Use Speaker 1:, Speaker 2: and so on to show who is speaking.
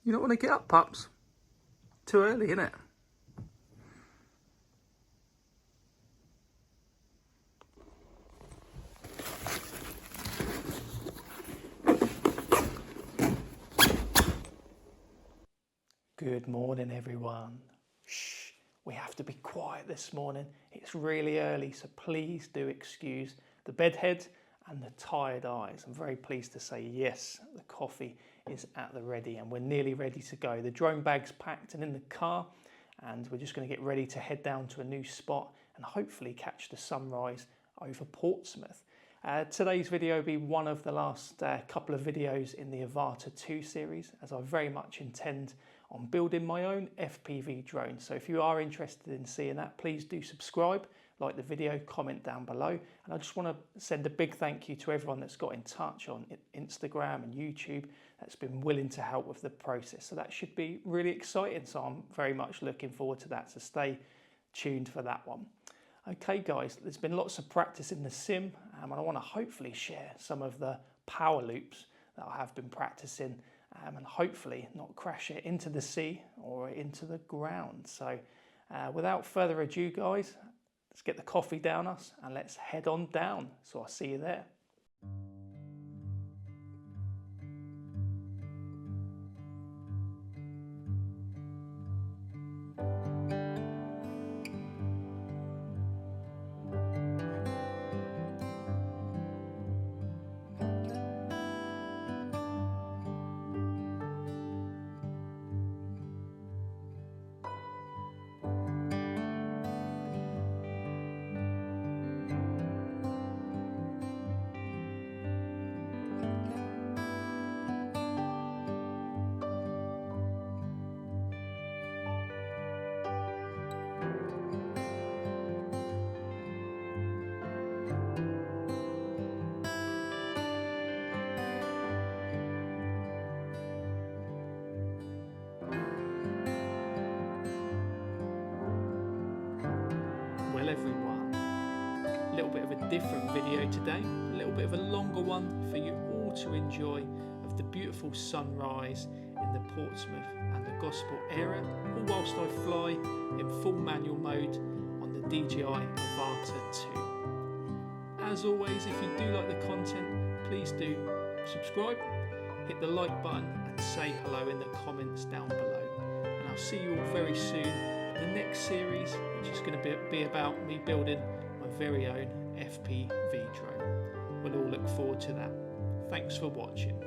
Speaker 1: You don't want to get up, pups? Too early, innit? Good morning, everyone. Shh, we have to be quiet this morning. It's really early, so please do excuse the bedhead and the tired eyes. I'm very pleased to say yes, the coffee is at the ready and we're nearly ready to go. The drone bag's packed and in the car, and we're just going to get ready to head down to a new spot and hopefully catch the sunrise over Portsmouth. Today's video will be one of the last couple of videos in the Avata 2 series, as I very much intend on building my own FPV drone. So if you are interested in seeing that, please do subscribe, like the video, comment down below. And I just want to send a big thank you to everyone that's got in touch on Instagram and YouTube that's been willing to help with the process. So that should be really exciting. So I'm very much looking forward to that. So stay tuned for that one. Okay guys, there's been lots of practice in the sim, and I want to hopefully share some of the power loops that I have been practicing, and hopefully not crash it into the sea or into the ground. So without further ado guys, let's get the coffee down us and let's head on down. So I'll see you there. Well everyone, a little bit of a different video today, a little bit of a longer one for you all to enjoy of the beautiful sunrise in the Portsmouth and the Gosport area, all whilst I fly in full manual mode on the DJI Avata 2. As always, if you do like the content, please do subscribe, hit the like button and say hello in the comments down below. And I'll see you all very soon. The next series, which is going to be about me building my very own FPV drone. We'll all look forward to that. Thanks for watching.